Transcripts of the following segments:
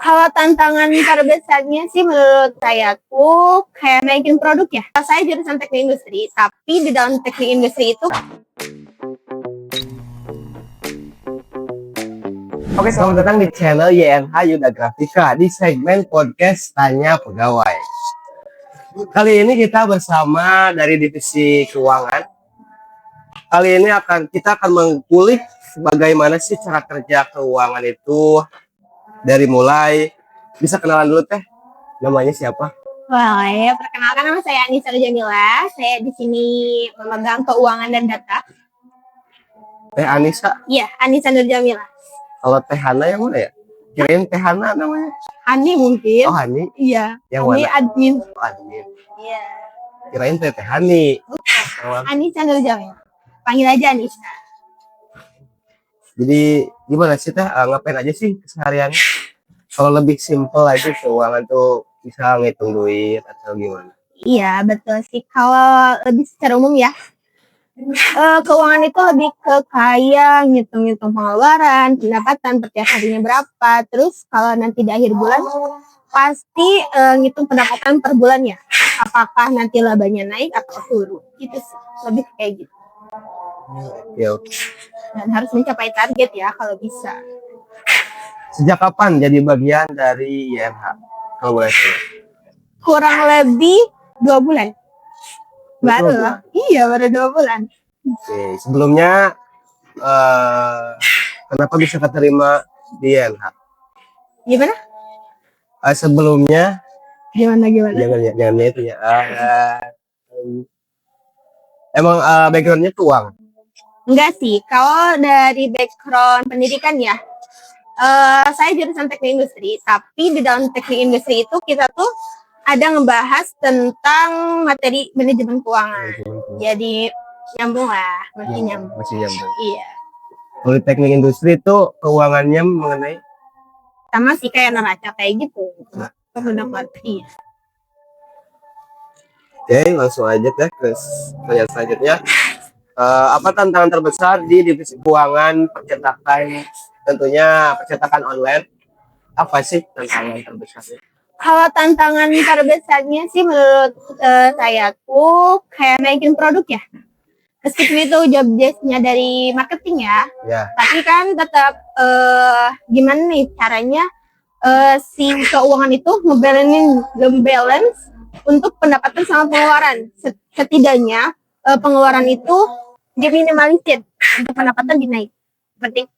Kalau tantangan terbesarnya sih menurut saya tuh kayak naikin produk ya. Saya jurusan teknik industri, tapi di dalam teknik industri itu Oke, selamat datang di channel YNH Yuda Grafika di segmen podcast Tanya Pegawai. Kali ini kita bersama dari divisi keuangan. Kali ini kita akan mengulik bagaimana sih cara kerja keuangan itu, dari mulai bisa kenalan dulu teh, namanya siapa? wah ya, perkenalkan nama saya Anissa Jamila. Saya di sini memegang keuangan dan data. Teh Anissa. Iya, Anissa Nur Jamila. Kalau Teh Hana yang mana ya? Kirain Teh Hana namanya. Hani mungkin. Oh, Hani. Iya. Yang Hani mana? admin. Oh, admin. Iya. Kirain Teh Hani. Anissa Nur Jamila. Panggil aja Anissa. Jadi gimana sih Teh, ngapain aja sih keseharian? Kalau lebih simple aja keuangan tuh bisa ngitung duit atau gimana? Iya, betul sih. Kalau lebih secara umum ya, keuangan itu lebih ke kayak ngitung-ngitung pengeluaran, pendapatan, per tiap harinya berapa. Terus kalau nanti di akhir bulan, pasti ngitung pendapatan per bulannya. Apakah nanti labanya naik atau turun. Gitu sih. Lebih kayak gitu. Ya, Dan harus mencapai target ya kalau bisa. sejak kapan jadi bagian dari YNH? Kalau boleh tahu. Kurang lebih 2 bulan. Baru lah. Iya, baru 2 bulan. Oke, sebelumnya kenapa bisa keterima di YNH? Gimana? Sebelumnya Gimana? jangan itu ya. Emang backgroundnya tuh uang. Enggak sih, kalau dari background pendidikan ya, saya jurusan teknik industri, tapi di dalam teknik industri itu kita tuh ada ngebahas tentang materi manajemen keuangan. Jadi nyambung lah, masih nyambung. Masih nyambung. Iya. Kalau di teknik industri itu keuangannya mengenai Sama sih kayak neraca kayak gitu. Pendapat. Iya. Oke, langsung aja deh ke yang selanjutnya. Apa tantangan terbesar di divisi keuangan percetakan, tentunya percetakan online? Apa sih tantangan terbesarnya? Kalau tantangan terbesarnya sih menurut saya tuh kayak naikin produk ya. Meskipun itu job desk-nya dari marketing ya, tapi kan tetap gimana nih caranya si keuangan itu ngebalance untuk pendapatan sama pengeluaran. Setidaknya pengeluaran itu diminimalisir untuk pendapatan dinaik. Seperti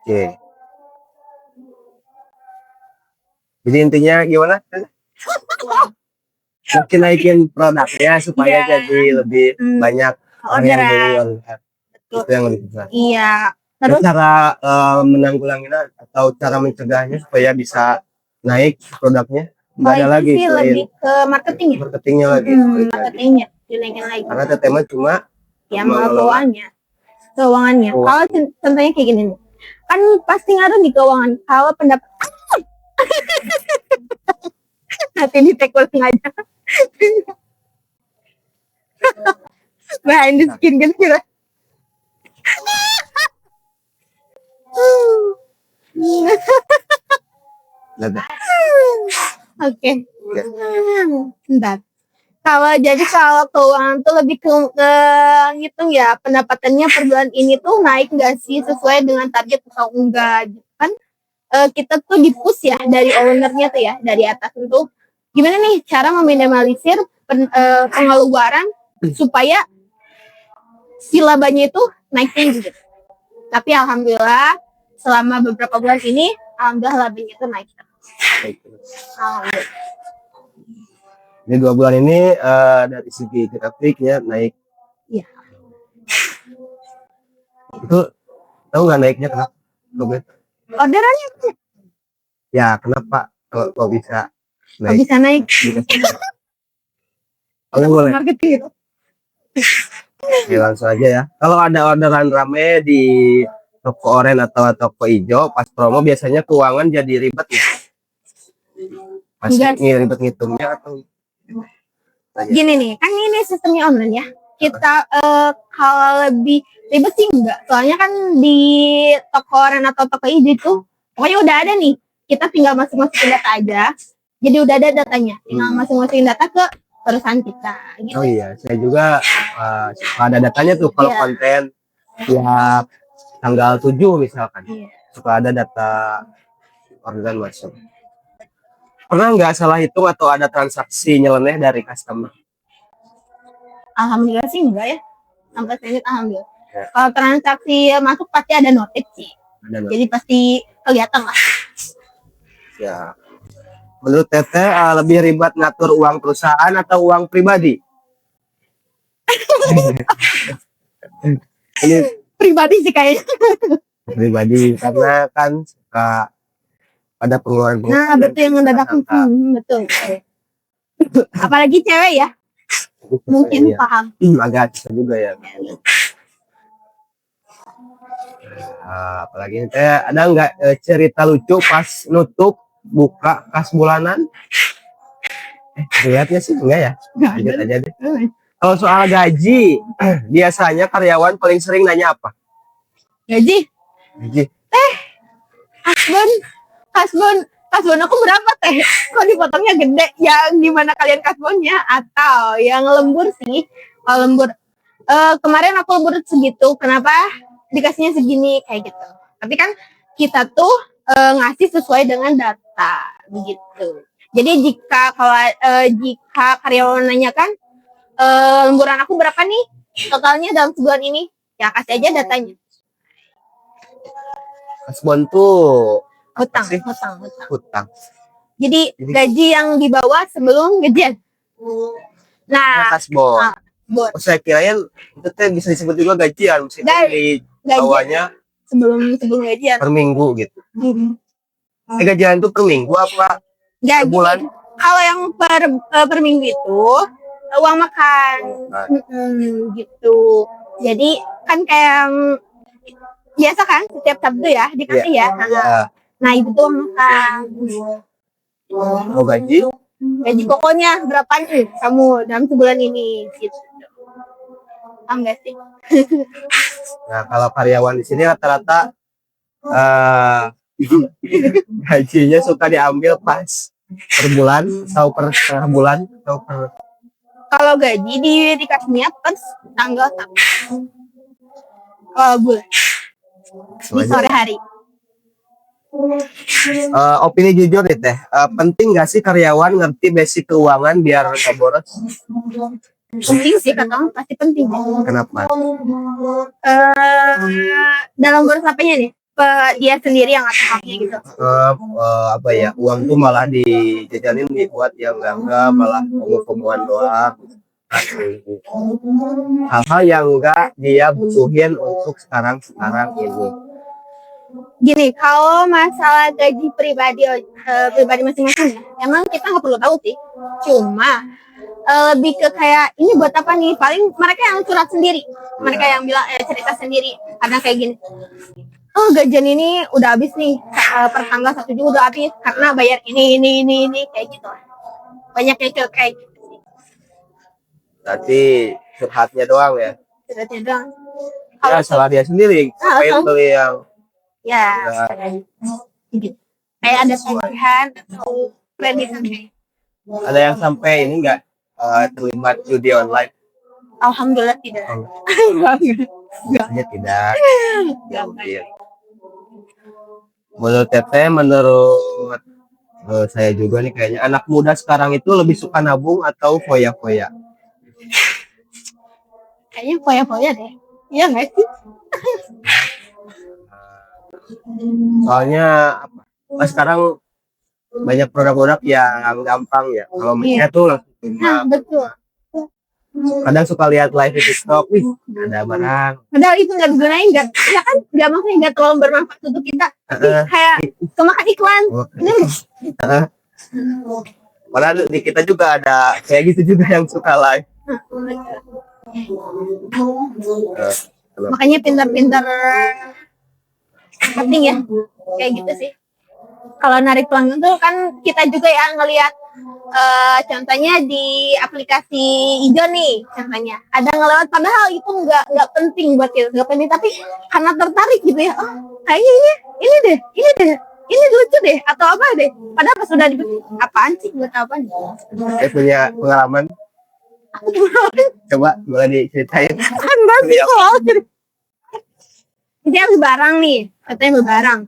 Oke. Jadi intinya gimana? Mungkin naikin produknya supaya jadi lebih banyak orang yang beli. Itu yang lebih besar. Iya. Terus cara menanggulanginya atau cara mencegahnya supaya bisa naik produknya? Ada lagi sih lebih ke marketing ya. Marketingnya lagi. Marketingnya dinaikin lagi. Karena tema cuma ya keuangannya. Kalau contohnya kayak gini nih. Kan pasti ngaruh di keuangan. Kalau pendapat nanti di-take ulang aja. Behind the skin kan kira. Oke. Bentar. Kalau keuangan tuh lebih ke ngitung ya pendapatannya per bulan ini tuh naik nggak sih sesuai dengan target atau enggak gitu kan. Kita tuh di-push ya dari ownernya tuh ya, dari atas untuk gimana nih cara meminimalisir pengeluaran supaya si labanya itu naik tinggi gitu. Tapi alhamdulillah selama beberapa bulan ini alhamdulillah labanya itu naik. Alhamdulillah. Ini 2 bulan ini dari segi grafiknya naik. Iya. Itu tahu nggak naiknya kenapa? Orderannya ya kenapa kok bisa naik? Kok bisa naik? Kalau boleh. Marketing. Ya, langsung aja ya. Kalau ada orderan rame di toko oren atau toko hijau pas promo biasanya keuangan jadi ribet ya. Pasti ribet ngitungnya atau gini nih, kan ini sistemnya online ya. kita kalau lebih ribet sih enggak. Soalnya kan di toko Ren atau toko ID tuh pokoknya udah ada nih. Kita tinggal masukin data aja. Jadi udah ada datanya. Tinggal masukin data ke perusahaan kita. Gitu. Oh iya, saya juga suka ada datanya tuh kalau Iya. konten tiap tanggal 7 misalkan. Iya. Suka ada data orderan masuk. Pernah nggak salah hitung atau ada transaksi nyeleneh dari customer? Alhamdulillah sih enggak ya. Sampai saya ingat alhamdulillah. Ya. Kalau transaksi masuk pasti ada notif sih. Ada nggak? Jadi pasti kelihatan lah. Ya. Menurut Teteh lebih ribet ngatur uang perusahaan atau uang pribadi? Ini Pribadi sih kayaknya. pribadi karena kan suka ada pengeluaran. Nah, betul yang mendadak. Betul. Apalagi cewek ya. Mungkin Iya. paham. Agak susah juga ya. Apalagi Teh ada nggak cerita lucu pas nutup buka kas bulanan? Lihatnya sih enggak ya? Nggak Lanjut ada. aja deh. Kalau soal gaji, biasanya karyawan paling sering nanya apa? Gaji. Gaji. Kasbon aku berapa teh? Kok dipotongnya gede? Yang gimana kalian kasbonnya? Atau yang lembur sih? Kalau lembur, kemarin aku lembur segitu. Kenapa dikasihnya segini kayak gitu? Tapi kan kita tuh ngasih sesuai dengan data begitu. Jadi jika karyawan nanyakan lemburan aku berapa nih totalnya dalam sebulan ini, ya kasih aja datanya. Kasbon tuh Hutang. hutang. Jadi gaji yang dibawa sebelum gajian. Nah, Kasbon. bon. Oh, saya kirain itu teh bisa disebut juga gajian, meskipun di Gaji bawahnya sebelum gajian. per minggu gitu. Gajian itu per minggu apa per Gaji. bulan? Kalau yang per minggu itu uang makan. Gitu. Jadi kan kayak yang biasa kan setiap Sabtu ya dikasih ya. Nah itu tuh uang makan. Oh gaji? Gaji pokoknya berapa nih kamu dalam sebulan ini gitu. Paham gak sih? Nah kalau karyawan di sini rata-rata gajinya suka diambil pas per bulan atau per setengah bulan atau per Kalau gaji dikasihnya pas tanggal 1. Kalau bulan di sore hari. Opini jujur nih teh, penting nggak sih karyawan ngerti basic keuangan biar nggak boros? Penting sih kata pasti penting. Kenapa? Dalam boros apanya nih? Dia sendiri yang ngatur gitu. Apa ya, uang tuh malah dijajanin buat yang enggak malah pemuan doang. Hal-hal yang enggak dia butuhin untuk sekarang ini. Gini, kalau masalah gaji pribadi masing-masing ya, emang kita nggak perlu tahu sih. Cuma lebih ke kayak ini buat apa nih? Paling mereka yang curhat sendiri, mereka yang bilang cerita sendiri. Kadang kayak gini. Oh gajian ini udah habis nih per tanggal 1 Juli udah habis karena bayar ini kayak gitu. Banyak yang kayak gitu sih. Berarti curhatnya doang ya? Curhatnya doang. Ya salah dia sendiri. Ngapain beli yang ya gitu. Kayak ada tagihan atau kreditan kayak. Ada yang sampai ini enggak terlibat judi online? Alhamdulillah tidak. Hanya tidak. Ya, menurut Teteh, menurut saya juga nih kayaknya anak muda sekarang itu lebih suka nabung atau foya-foya? Kayaknya foya-foya deh. Iya nggak sih? Soalnya apa? Sekarang banyak produk-produk yang gampang ya. Kalau mereka tuh langsung Nah, betul. kadang suka lihat live di TikTok, wih ada barang. Padahal itu nggak digunain, nggak, ya kan? Nggak maksudnya nggak terlalu bermanfaat untuk kita. Kayak kemakan iklan. Padahal di kita juga ada kayak gitu juga yang suka live. Makanya pintar-pintar marketing ya, kayak gitu sih. Kalau narik pelanggan tuh kan kita juga ya ngelihat Contohnya di aplikasi hijau nih, contohnya ada ngelewat padahal itu nggak penting buat kita, nggak penting, tapi karena tertarik gitu ya, oh kayaknya ini deh, ini lucu deh atau apa deh, padahal pas sudah dipikir apaan sih, buat apa nih? Saya punya pengalaman, coba boleh diceritain. Enggak sih, kalau ini yang barang nih, katanya berbarang,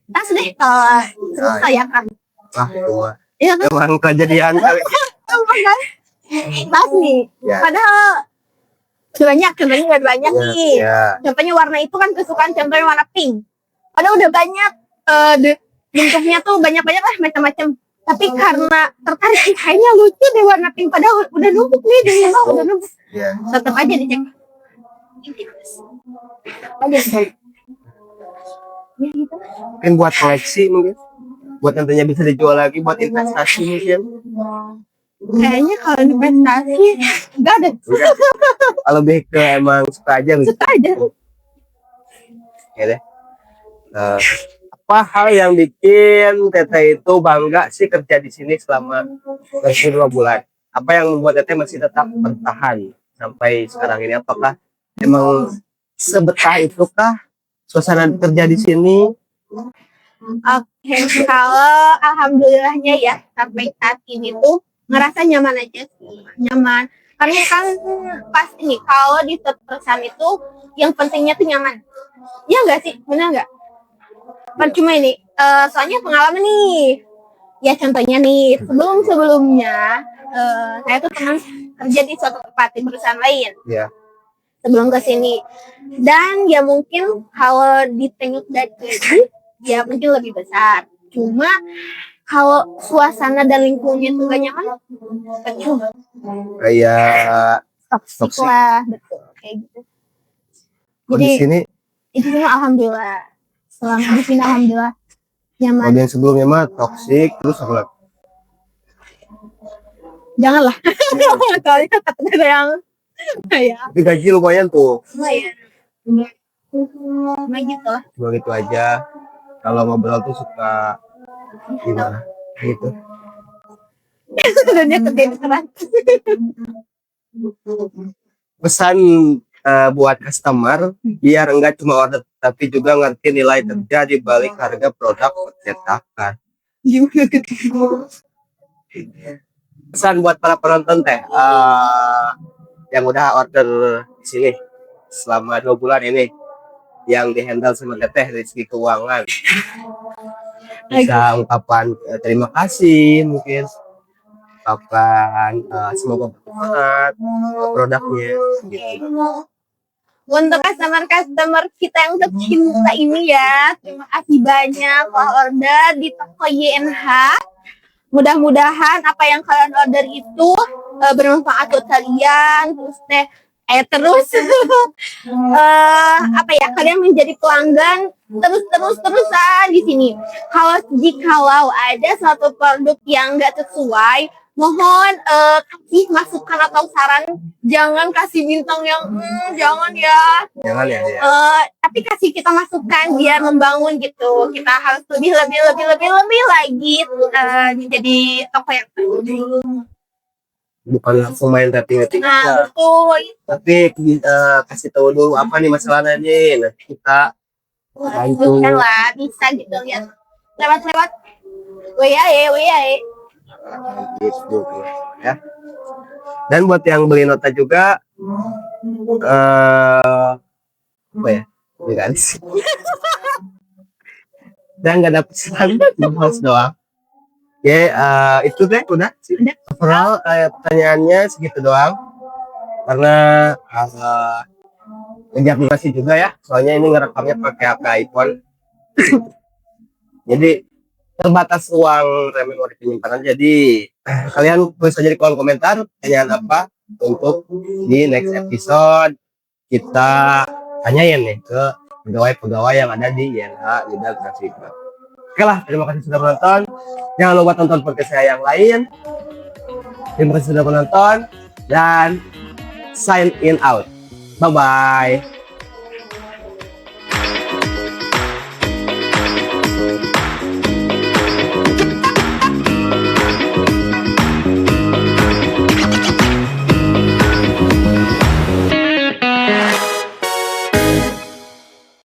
tas deh kalau terus saya kan, Wah, coba. iya kan? Emang kejadian kali. Tas nih, Ya. padahal banyak, contohnya udah banyak nih. Ya. Contohnya warna itu kan kesukaan, contohnya warna pink. Padahal udah banyak, bentuknya tuh banyak-banyak lah macam-macam. Tapi karena tertarik, kayaknya lucu deh warna pink. Padahal udah numpuk nih, udah numpuk. Ya. Tetap aja dicek. Aja sih. Ya gitu. Mungkin buat koleksi mungkin. Buat nantinya bisa dijual lagi buat investasi mungkin. Kayaknya kalau investasi enggak deh. Kalau lebih ke emang suka aja gitu. Suka aja. Ya deh. Apa hal yang bikin Teteh itu bangga sih kerja di sini selama 2 bulan? Apa yang membuat Teteh masih tetap bertahan sampai sekarang ini? Apakah emang sebetah itukah suasana kerja di sini? Oke, kalau alhamdulillahnya ya sampai saat ini tuh ngerasa nyaman aja sih, nyaman. Karena kan pasti nih kalau di suatu perusahaan itu yang pentingnya tuh nyaman. Ya enggak sih, benar nggak? Cuma ini, soalnya pengalaman nih. Ya contohnya nih, sebelumnya saya tuh pernah kerja di suatu tempat di perusahaan lain. Ya. Sebelum ke sini. Dan ya mungkin kalau ditengok dari gaji, ya mungkin lebih besar. Cuma kalau suasana dan lingkungannya tuh gak nyaman, percuma. Kayak Toksik lah, betul kayak gitu. di Jadi sini itu semua alhamdulillah. Selama di sini alhamdulillah nyaman. kalau yang sebelumnya mah toksik terus apa lagi? Janganlah. Soalnya kata yang ya Tapi gaji lumayan tuh. lumayan. Cuma gitu lah. Cuma gitu aja. Kalau ngobrol tuh suka gimana gitu. Dan dia kerja keras. Pesan buat customer biar enggak cuma order tapi juga ngerti nilai kerja di balik harga produk percetakan. Gimana gitu? Pesan buat para penonton Teh yang udah order di sini selama 2 bulan ini yang dihandle sama Teteh dari segi keuangan. Bisa ungkapan terima kasih mungkin. Ungkapan semoga bermanfaat produknya gitu. Untuk customer kita yang tercinta ini ya, terima kasih banyak telah order di toko YNH. Mudah-mudahan apa yang kalian order itu bermanfaat buat kalian, terus apa ya, kalian menjadi pelanggan terusan di sini. Jikalau ada suatu produk yang nggak sesuai, mohon kasih masukan atau saran. Jangan kasih bintang yang jangan ya. Jangan ya. Tapi kasih kita masukan biar membangun gitu. Kita harus lebih lagi jadi toko yang Bukan langsung main rating aja. nah betul. Tapi kasih tahu dulu apa nih masalahnya nih. Nanti kita bantu. Kan lah bisa gitu lihat lewat WA Gitu ya. Dan buat yang beli nota juga apa ya? Ini kan sih. Dan nggak ada pesan, bahas doang. Ya, itu deh udah sih. Overall pertanyaannya segitu doang. Karena ngejar durasi juga ya. Soalnya ini ngerekamnya pakai HP iPhone. Jadi terbatas uang memori penyimpanan. Jadi kalian tulis aja di kolom komentar pertanyaan apa untuk di next episode kita tanyain nih ke pegawai-pegawai yang ada di YNH Yuda Grafika. Oke lah, terima kasih sudah menonton. Jangan lupa tonton podcast saya yang lain. Terima kasih sudah menonton dan sign in out. Bye bye.